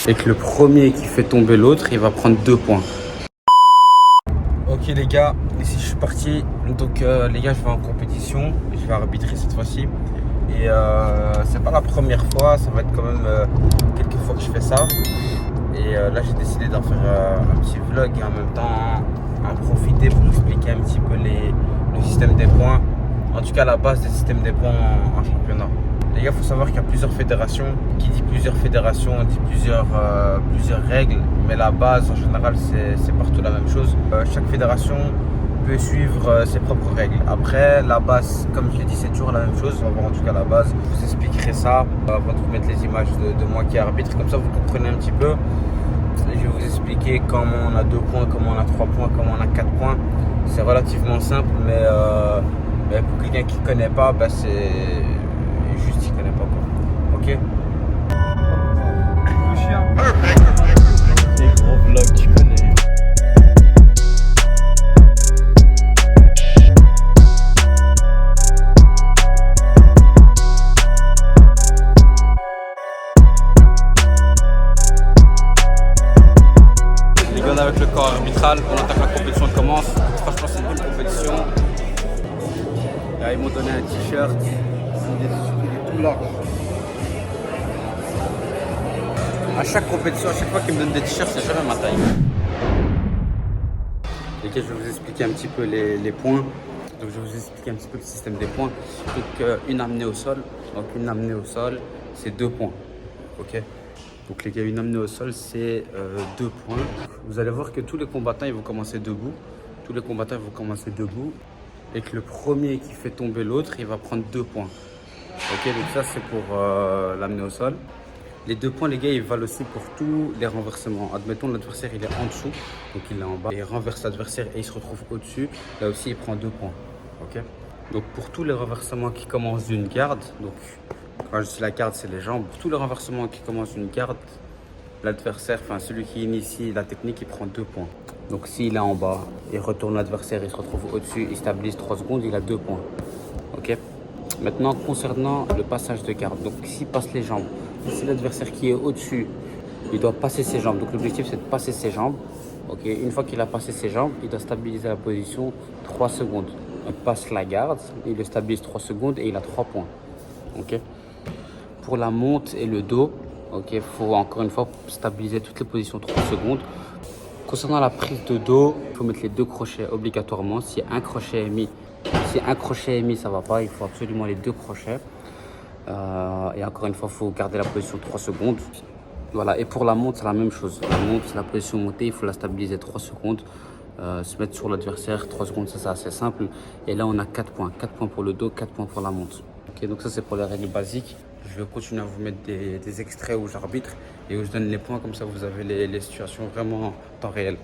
et que le premier qui fait tomber l'autre, il va prendre 2 points. Ok les gars, ici je suis parti. Donc les gars, je vais en compétition. Je vais arbitrer cette fois-ci. Et c'est pas la première fois, ça va être quand même quelques fois que je fais ça. Et là j'ai décidé d'en faire un petit vlog et en même temps en profiter pour expliquer un petit peu le système des points. En tout cas la base des systèmes des points en championnat. Les gars, il faut savoir qu'il y a plusieurs fédérations. Qui dit plusieurs fédérations dit plusieurs règles. Mais la base en général c'est partout la même chose. Chaque fédération peut suivre ses propres règles. Après la base, comme je l'ai dit, c'est toujours la même chose. On va voir en tout cas la base. Je vous expliquerai ça avant de vous mettre les images de moi qui arbitre. Comme ça vous comprenez un petit peu. Je vais vous expliquer comment on a 2 points, comment on a 3 points, comment on a 4 points. C'est relativement simple, mais pour quelqu'un qui ne connaît pas, c'est juste qu'il ne connaît pas quoi. Ok. Le chien. Les gros vlogs, tu connais. Avec le corps arbitral, on attaque, la compétition commence. Franchement, c'est une bonne compétition. Là, ils m'ont donné un t-shirt, il est tout large. À chaque compétition, à chaque fois qu'ils me donnent des t-shirts, c'est jamais ma taille. Ok, je vais vous expliquer un petit peu les points. Donc, je vais vous expliquer un petit peu le système des points. Donc, une amenée au sol. Donc, une amenée au sol, c'est 2 points. Ok. Donc les gars, une amenée au sol, c'est 2 points. Vous allez voir que tous les combattants, ils vont commencer debout. Tous les combattants vont commencer debout. Et que le premier qui fait tomber l'autre, il va prendre 2 points. Ok, donc ça, c'est pour l'amener au sol. Les 2 points, les gars, ils valent aussi pour tous les renversements. Admettons, l'adversaire, il est en dessous, donc il est en bas. Et il renverse l'adversaire et il se retrouve au-dessus. Là aussi, il prend 2 points. Ok. Donc pour tous les renversements qui commencent d'une garde, donc quand je dis la garde, c'est les jambes. Pour tous les renversements qui commencent d'une garde, l'adversaire, enfin celui qui initie la technique, il prend 2 points. Donc s'il est en bas, il retourne l'adversaire, il se retrouve au-dessus, il stabilise 3 secondes, il a 2 points. Ok. Maintenant, concernant le passage de garde, donc s'il passe les jambes, si l'adversaire qui est au-dessus, il doit passer ses jambes. Donc l'objectif, c'est de passer ses jambes. Ok. Une fois qu'il a passé ses jambes, il doit stabiliser la position 3 secondes. Il passe la garde, il le stabilise 3 secondes et il a 3 points. Ok. Pour la monte et le dos, il faut encore une fois stabiliser toutes les positions 3 secondes. Concernant la prise de dos, il faut mettre les 2 crochets obligatoirement. Si un crochet est mis, ça ne va pas. Il faut absolument les 2 crochets. Et encore une fois, il faut garder la position 3 secondes. Voilà. Et pour la monte, c'est la même chose. La monte, c'est la position montée, il faut la stabiliser 3 secondes. Se mettre sur l'adversaire, 3 secondes, ça c'est assez simple. Et là, on a 4 points. 4 points pour le dos, 4 points pour la monte. Ok, donc ça c'est pour les règles basiques. Je vais continuer à vous mettre des extraits où j'arbitre et où je donne les points, comme ça vous avez les situations vraiment en temps réel.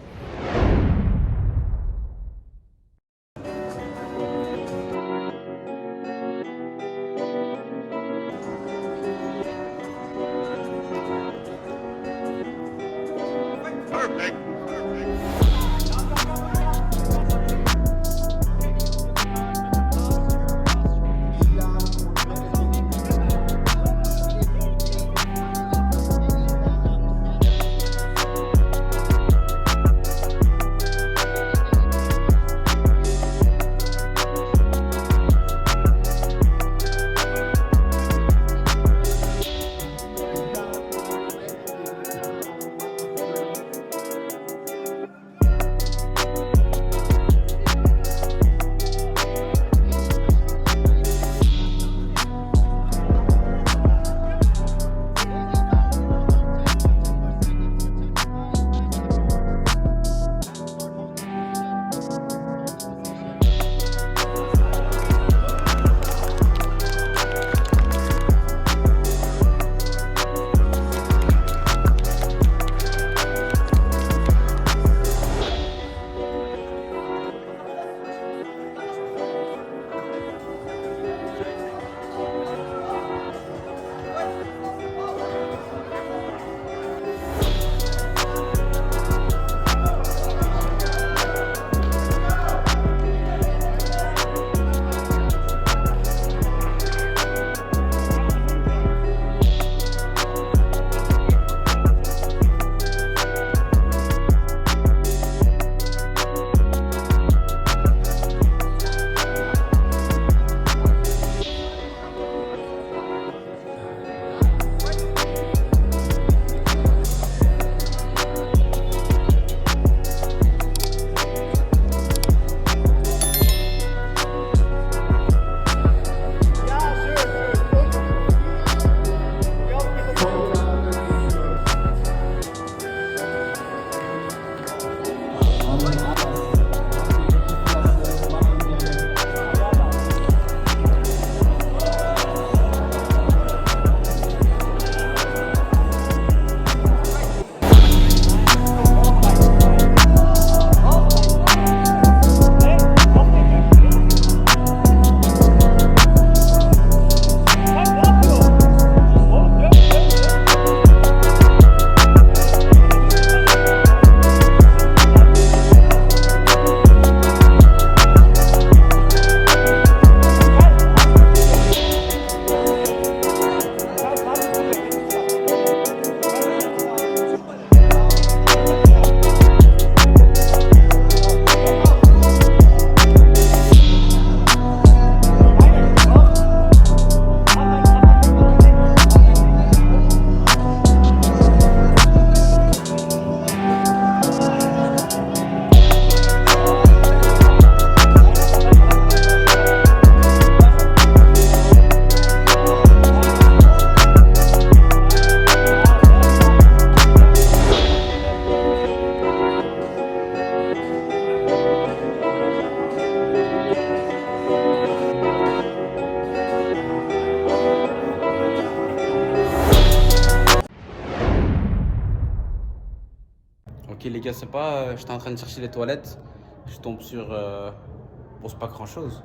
les gars, c'est pas, j'étais en train de chercher les toilettes, je tombe sur, bon c'est pas grand chose,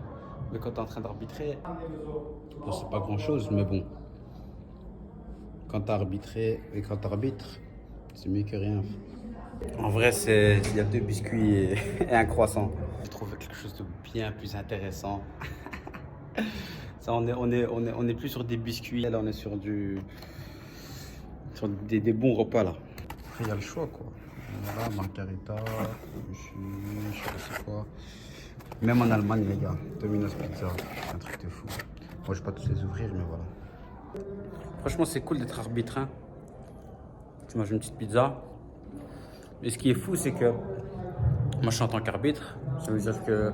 mais quand t'es en train d'arbitrer, bon c'est pas grand chose, mais bon, quand t'as arbitré et quand t'arbitres, c'est mieux que rien. En vrai, il y a 2 biscuits et un croissant. J'ai trouvé quelque chose de bien plus intéressant. Ça, on est plus sur des biscuits, là on est sur des bons repas là. Après, il y a le choix quoi. Voilà, margarita, je sais pas quoi. Même en Allemagne les gars, Domino's Pizza, un truc de fou. Moi je vais pas tous les ouvrir mais voilà. Franchement c'est cool d'être arbitre. Hein. Tu manges une petite pizza. Mais ce qui est fou c'est que moi je suis en tant qu'arbitre, ça veut dire que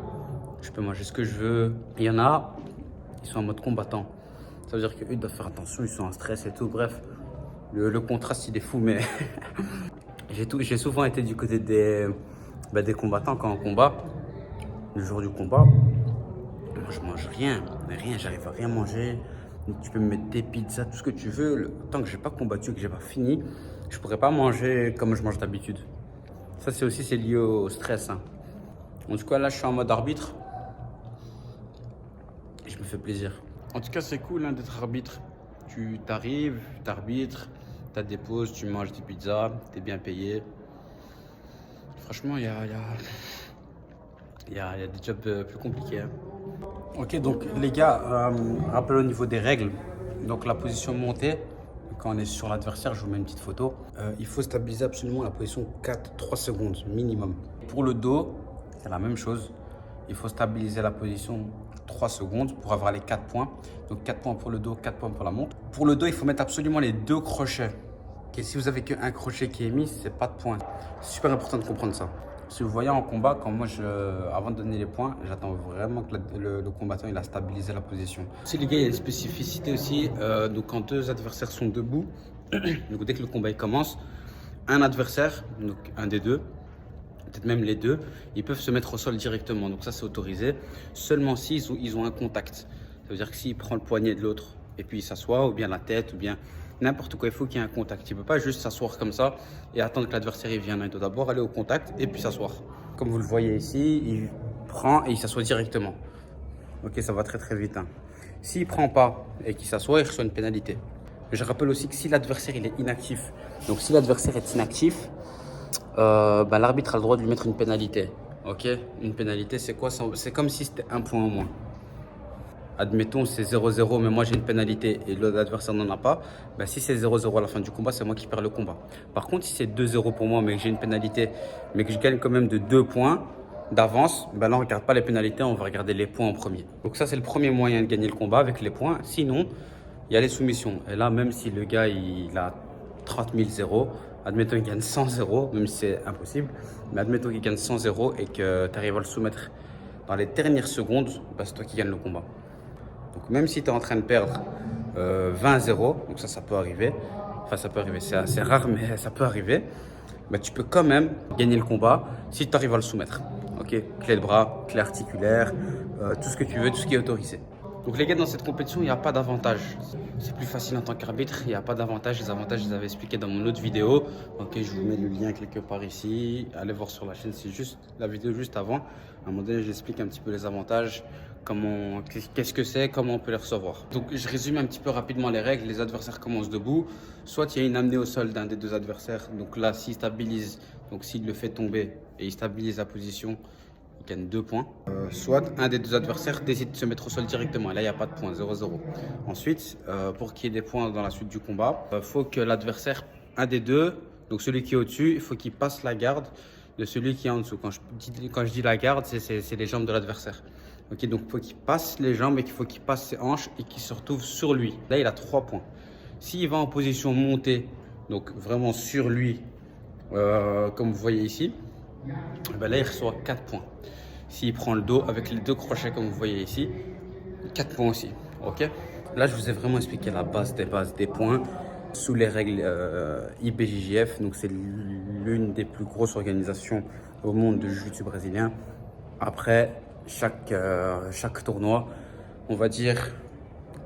je peux manger ce que je veux. Il y en a, ils sont en mode combattant. Ça veut dire qu'eux doivent faire attention, ils sont en stress et tout. Bref, le contraste il est fou, mais j'ai souvent été du côté des combattants quand on combat. Le jour du combat, moi je mange rien, j'arrive à rien manger. Donc, tu peux me mettre des pizzas, tout ce que tu veux. Tant que j'ai pas combattu, que j'ai pas fini, je pourrais pas manger comme je mange d'habitude. Ça c'est lié au stress. Hein. En tout cas là je suis en mode arbitre. Je me fais plaisir. En tout cas, c'est cool hein, d'être arbitre. Tu t'arrives, tu arbitres, tu as des pauses, tu manges des pizzas, tu es bien payé. Franchement, il y a des jobs plus compliqués. Hein. Ok, donc les gars, rappel au niveau des règles. Donc la position montée, quand on est sur l'adversaire, je vous mets une petite photo. Il faut stabiliser absolument la position 3 secondes minimum. Pour le dos, c'est la même chose. Il faut stabiliser la position 3 secondes pour avoir les 4 points. Donc 4 points pour le dos, 4 points pour la montre. Pour le dos, il faut mettre absolument les 2 crochets. Et si vous avez qu'un crochet qui est mis, c'est pas de points. C'est super important de comprendre ça. Si vous voyez en combat, quand moi, avant de donner les points, j'attends vraiment que le combattant il a stabilisé la position. Si les gars, il y a une spécificité aussi. Donc quand 2 adversaires sont debout, donc dès que le combat il commence, un adversaire, donc un des deux, peut-être même les deux, ils peuvent se mettre au sol directement. Donc ça, c'est autorisé. Seulement s'ils ils ont un contact. Ça veut dire que s'il prend le poignet de l'autre et puis il s'assoit, ou bien la tête, ou bien n'importe quoi, il faut qu'il y ait un contact. Il ne peut pas juste s'asseoir comme ça et attendre que l'adversaire vienne. Il doit d'abord aller au contact et puis s'asseoir. Comme vous le voyez ici, il prend et il s'assoit directement. Ok, ça va très très vite. Hein. S'il ne prend pas et qu'il s'assoit, il reçoit une pénalité. Je rappelle aussi que si l'adversaire il est inactif, donc si l'adversaire est inactif, l'arbitre a le droit de lui mettre une pénalité. Ok, une pénalité, c'est quoi? C'est comme si c'était un point en moins. Admettons, c'est 0-0, mais moi j'ai une pénalité et l'autre adversaire n'en a pas. Si c'est 0-0 à la fin du combat, c'est moi qui perds le combat. Par contre, si c'est 2-0 pour moi, mais que j'ai une pénalité, mais que je gagne quand même de 2 points d'avance, là on ne regarde pas les pénalités, on va regarder les points en premier. Donc ça, c'est le premier moyen de gagner le combat avec les points. Sinon, il y a les soumissions. Et là, même si le gars il a 30 000 0, admettons qu'il gagne 100 0, même si c'est impossible, mais admettons qu'il gagne 100 0 et que tu arrives à le soumettre dans les dernières secondes, c'est toi qui gagnes le combat. Donc même si tu es en train de perdre 20-0, donc ça peut arriver, enfin ça peut arriver, c'est assez rare mais ça peut arriver, tu peux quand même gagner le combat si tu arrives à le soumettre. Ok, clé de bras, clé articulaire, tout ce que tu veux, tout ce qui est autorisé. Donc les gars, dans cette compétition, il n'y a pas d'avantage. C'est plus facile en tant qu'arbitre, il n'y a pas d'avantage. Les avantages, je les avais expliqués dans mon autre vidéo. Ok, je vous mets le lien quelque part ici. Allez voir sur la chaîne, c'est juste la vidéo juste avant. À un moment donné, j'explique un petit peu les avantages, qu'est-ce que c'est, comment on peut les recevoir. Donc je résume un petit peu rapidement les règles. Les adversaires commencent debout. Soit il y a une amenée au sol d'un des deux adversaires. Donc là, s'il stabilise, donc s'il le fait tomber et il stabilise la position, il gagne 2 points. Soit un des deux adversaires décide de se mettre au sol directement. Et là, il n'y a pas de points, 0-0. Ensuite, pour qu'il y ait des points dans la suite du combat, il faut que l'adversaire, un des deux, donc celui qui est au-dessus, il faut qu'il passe la garde de celui qui est en dessous. Quand je dis la garde, c'est les jambes de l'adversaire. Okay, donc il faut qu'il passe les jambes et qu'il faut qu'il passe ses hanches et qu'il se retrouve sur lui. Là, il a 3 points. S'il va en position montée, donc vraiment sur lui, comme vous voyez ici, là, il reçoit 4 points. S'il prend le dos avec les 2 crochets comme vous voyez ici, 4 points aussi. Ok. Là, je vous ai vraiment expliqué la base des points sous les règles IBJJF. Donc, c'est l'une des plus grosses organisations au monde de jiu-jitsu brésilien. Après, chaque tournoi, on va dire,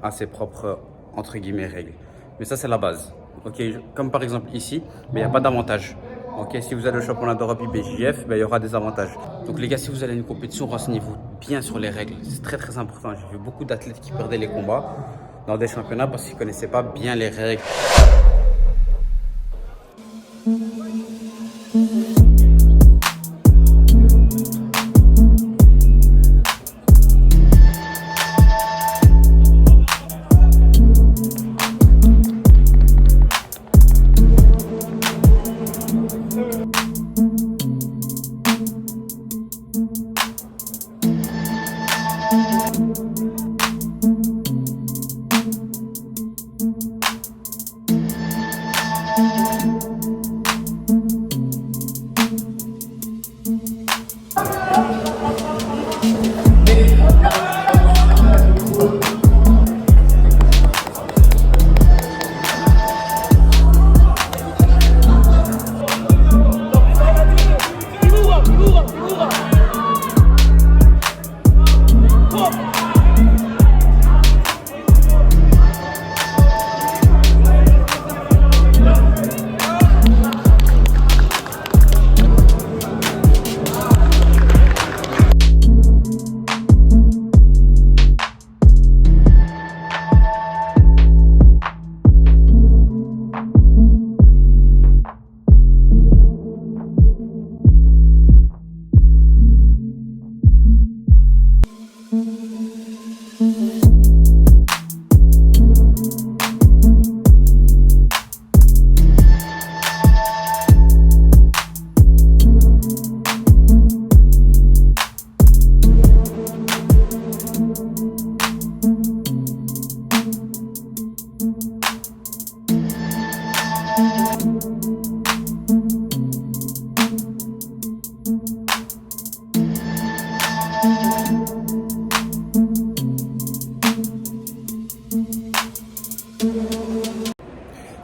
a ses propres, entre guillemets, règles. Mais ça, c'est la base. Ok. Comme par exemple ici, mais il n'y a pas d'avantage. Ok, si vous allez au championnat d'Europe IBJF, ben, il y aura des avantages. Donc les gars, si vous allez à une compétition, renseignez-vous bien sur les règles. C'est très très important. J'ai vu beaucoup d'athlètes qui perdaient les combats dans des championnats parce qu'ils ne connaissaient pas bien les règles.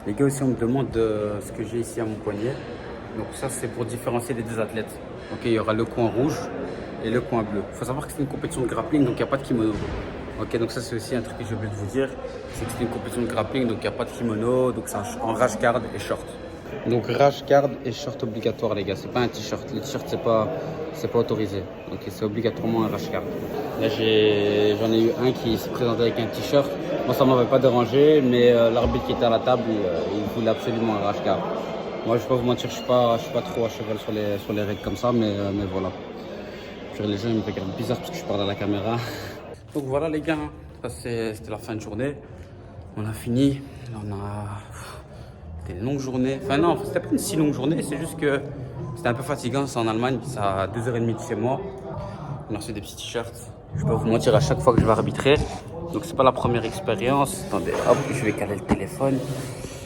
Les gars, aussi on me demande ce que j'ai ici à mon poignet. Donc ça c'est pour différencier les deux athlètes. Ok, il y aura le coin rouge et le coin bleu. Il faut savoir que c'est une compétition de grappling, donc il n'y a pas de kimono. Ok, donc ça c'est aussi un truc que j'ai oublié de vous dire, c'est que c'est une compétition de grappling, donc il n'y a pas de kimono, donc c'est en rash guard et short. Donc rash guard et short obligatoire les gars, c'est pas un t-shirt. Le t-shirt c'est pas autorisé. Ok, c'est obligatoirement un rash guard. Là j'en ai eu un qui s'est présenté avec un t-shirt. Moi ça m'avait pas dérangé, mais l'arbitre qui était à la table, il voulait absolument un rash guard. Moi je vais pas vous mentir, je suis pas trop à cheval sur les règles comme ça, mais voilà. Puis les gens ils me regardent bizarre parce que je parle à la caméra. Donc voilà les gars, c'était la fin de journée. On a fini. C'était une longue journée. Enfin non, c'était pas une si longue journée, c'est juste que c'était un peu fatigant. C'est en Allemagne, c'est à 2h30 de chez moi. On a reçu des petits t-shirts. Je vais pas vous mentir, à chaque fois que je vais arbitrer. Donc c'est pas la première expérience. Attendez, hop, je vais caler le téléphone.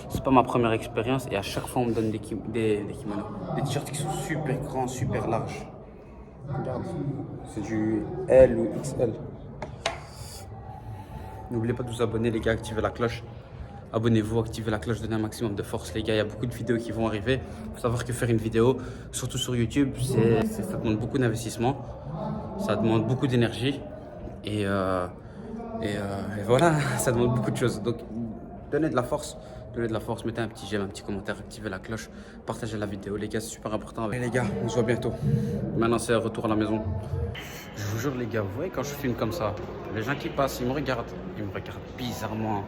C'est pas ma première expérience et à chaque fois on me donne des kimonos. Des t-shirts qui sont super grands, super larges. Regarde, c'est du L ou XL. N'oubliez pas de vous abonner les gars, activez la cloche. Abonnez-vous, activez la cloche, donnez un maximum de force les gars, il y a beaucoup de vidéos qui vont arriver. Il faut savoir que faire une vidéo, surtout sur YouTube, ça demande beaucoup d'investissement, ça demande beaucoup d'énergie et voilà, ça demande beaucoup de choses. Donc donnez de la force, mettez un petit j'aime, un petit commentaire, activez la cloche, partagez la vidéo les gars, c'est super important. Et les gars, on se voit bientôt. Maintenant c'est retour à la maison. Je vous jure les gars, vous voyez quand je filme comme ça, les gens qui passent, ils me regardent bizarrement.